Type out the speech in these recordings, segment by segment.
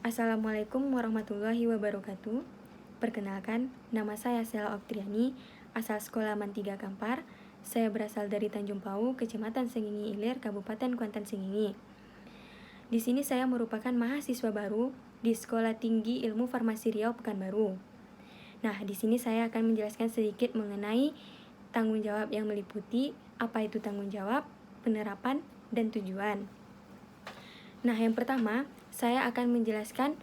Assalamualaikum warahmatullahi wabarakatuh. Perkenalkan, nama saya Sela Oktriani, asal sekolah Mantiga Kampar. Saya berasal dari Tanjung Pau, Kecamatan Sengingi Ilir, Kabupaten Kuantan Sengingi. Di sini saya merupakan mahasiswa baru di Sekolah Tinggi Ilmu Farmasi Riau Pekanbaru. Nah, di sini saya akan menjelaskan sedikit mengenai tanggung jawab yang meliputi apa itu tanggung jawab, penerapan, dan tujuan. Nah, yang pertama, saya akan menjelaskan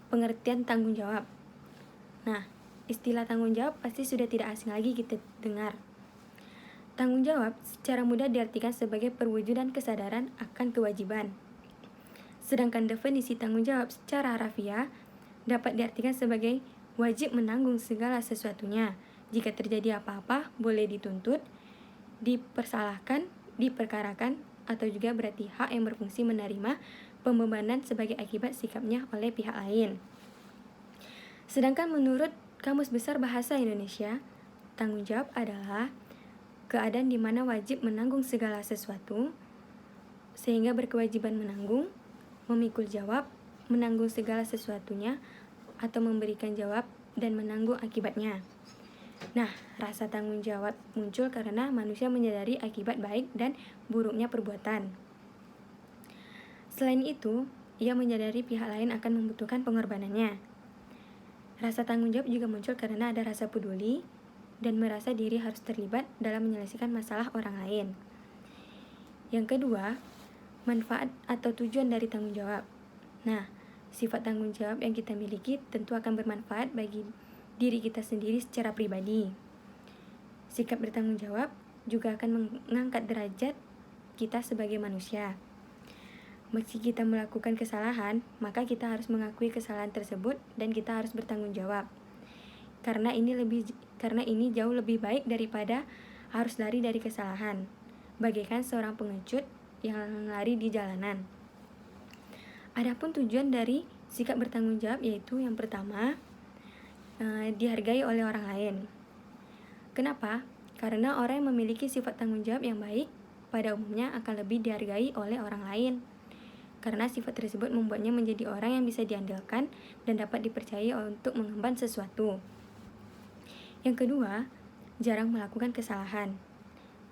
pengertian tanggung jawab. Nah, istilah tanggung jawab pasti sudah tidak asing lagi kita dengar. Tanggung jawab secara mudah diartikan sebagai perwujudan kesadaran akan kewajiban. Sedangkan definisi tanggung jawab secara harafiah dapat diartikan sebagai wajib menanggung segala sesuatunya. Jika terjadi apa-apa, boleh dituntut, dipersalahkan, diperkarakan, atau juga berarti hak yang berfungsi menerima pembebanan sebagai akibat sikapnya oleh pihak lain. Sedangkan menurut Kamus Besar Bahasa Indonesia, tanggung jawab adalah keadaan di mana wajib menanggung segala sesuatu, sehingga berkewajiban menanggung, memikul jawab, menanggung segala sesuatunya, atau memberikan jawab dan menanggung akibatnya. Nah, rasa tanggung jawab muncul karena manusia menyadari akibat baik dan buruknya perbuatan. Selain itu, ia menyadari pihak lain akan membutuhkan pengorbanannya. Rasa tanggung jawab juga muncul karena ada rasa peduli dan merasa diri harus terlibat dalam menyelesaikan masalah orang lain. Yang kedua, manfaat atau tujuan dari tanggung jawab. Nah, sifat tanggung jawab yang kita miliki tentu akan bermanfaat bagi diri kita sendiri secara pribadi. Sikap bertanggung jawab juga akan mengangkat derajat kita sebagai manusia. Meski kita melakukan kesalahan, maka kita harus mengakui kesalahan tersebut dan kita harus bertanggung jawab. Karena ini jauh lebih baik daripada harus lari dari kesalahan, bagaikan seorang pengecut yang lari di jalanan. Adapun tujuan dari sikap bertanggung jawab yaitu yang pertama, dihargai oleh orang lain. Kenapa? Karena orang yang memiliki sifat tanggung jawab yang baik pada umumnya akan lebih dihargai oleh orang lain. Karena sifat tersebut membuatnya menjadi orang yang bisa diandalkan dan dapat dipercayai untuk mengemban sesuatu. Yang kedua, jarang melakukan kesalahan.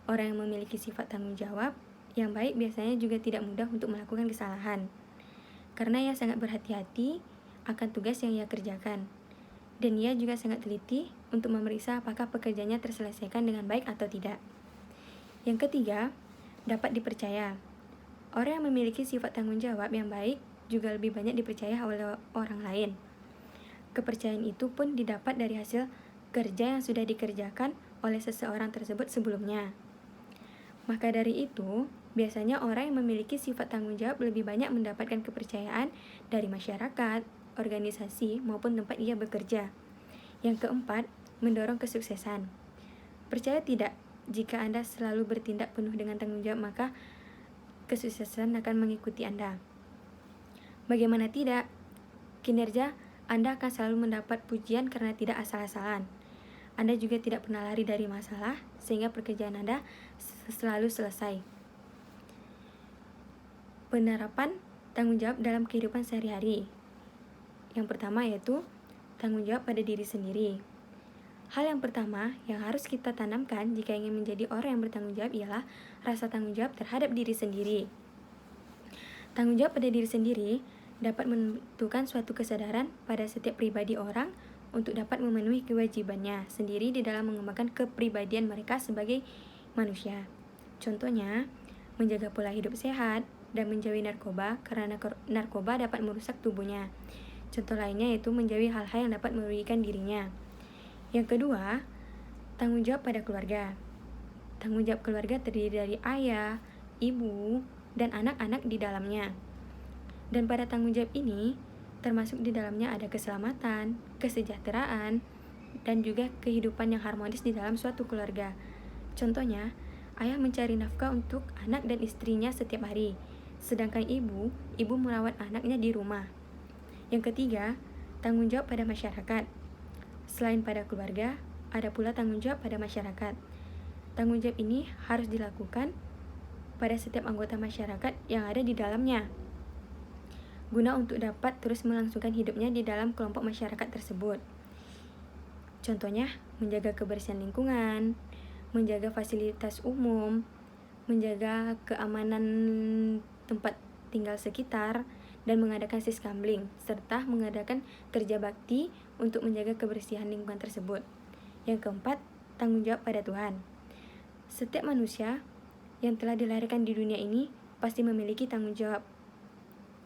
Orang yang memiliki sifat tanggung jawab yang baik biasanya juga tidak mudah untuk melakukan kesalahan. Karena ia sangat berhati-hati akan tugas yang ia kerjakan. Dan ia juga sangat teliti untuk memeriksa apakah pekerjaannya terselesaikan dengan baik atau tidak. Yang ketiga, dapat dipercaya. Orang yang memiliki sifat tanggung jawab yang baik juga lebih banyak dipercaya oleh orang lain. Kepercayaan itu pun didapat dari hasil kerja yang sudah dikerjakan oleh seseorang tersebut sebelumnya. Maka dari itu, biasanya orang yang memiliki sifat tanggung jawab lebih banyak mendapatkan kepercayaan dari masyarakat, organisasi, maupun tempat ia bekerja. Yang keempat, mendorong kesuksesan. Percaya tidak, jika Anda selalu bertindak penuh dengan tanggung jawab, maka kesuksesan akan mengikuti Anda. Bagaimana tidak? Kinerja Anda akan selalu mendapat pujian karena tidak asal-asalan. Anda juga tidak pernah lari dari masalah, sehingga pekerjaan Anda selalu selesai. Penerapan tanggung jawab dalam kehidupan sehari-hari. Yang pertama yaitu tanggung jawab pada diri sendiri. Hal yang pertama yang harus kita tanamkan jika ingin menjadi orang yang bertanggung jawab ialah rasa tanggung jawab terhadap diri sendiri. Tanggung jawab pada diri sendiri dapat menentukan suatu kesadaran pada setiap pribadi orang untuk dapat memenuhi kewajibannya sendiri di dalam mengembangkan kepribadian mereka sebagai manusia. Contohnya, menjaga pola hidup sehat dan menjauhi narkoba karena narkoba dapat merusak tubuhnya. Contoh lainnya yaitu menjauhi hal-hal yang dapat merugikan dirinya. Yang kedua, tanggung jawab pada keluarga. Tanggung jawab keluarga terdiri dari ayah, ibu, dan anak-anak di dalamnya. Dan pada tanggung jawab ini, termasuk di dalamnya ada keselamatan, kesejahteraan, dan juga kehidupan yang harmonis di dalam suatu keluarga. Contohnya, ayah mencari nafkah untuk anak dan istrinya setiap hari, sedangkan ibu merawat anaknya di rumah. Yang ketiga, tanggung jawab pada masyarakat. Selain pada keluarga, ada pula tanggung jawab pada masyarakat. Tanggung jawab ini harus dilakukan pada setiap anggota masyarakat yang ada di dalamnya. guna untuk dapat terus melangsungkan hidupnya di dalam kelompok masyarakat tersebut. Contohnya, menjaga kebersihan lingkungan, menjaga fasilitas umum, menjaga keamanan tempat tinggal sekitar, dan mengadakan siskamling, serta mengadakan kerja bakti untuk menjaga kebersihan lingkungan tersebut. Yang keempat, tanggung jawab pada Tuhan. Setiap manusia yang telah dilahirkan di dunia ini pasti memiliki tanggung jawab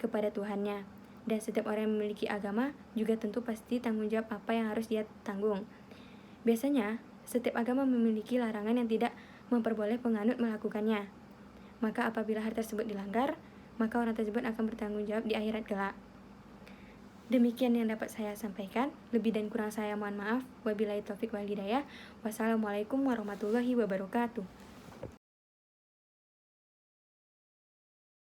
kepada Tuhannya. Dan setiap orang yang memiliki agama juga tentu pasti tanggung jawab apa yang harus dia tanggung. Biasanya, setiap agama memiliki larangan yang tidak memperboleh penganut melakukannya. Maka apabila hal tersebut dilanggar, maka orang tersebut akan bertanggung jawab di akhirat kelak. Demikian yang dapat saya sampaikan. Lebih dan kurang saya mohon maaf. Wabillahi taufik wal hidayah. Wassalamualaikum warahmatullahi wabarakatuh.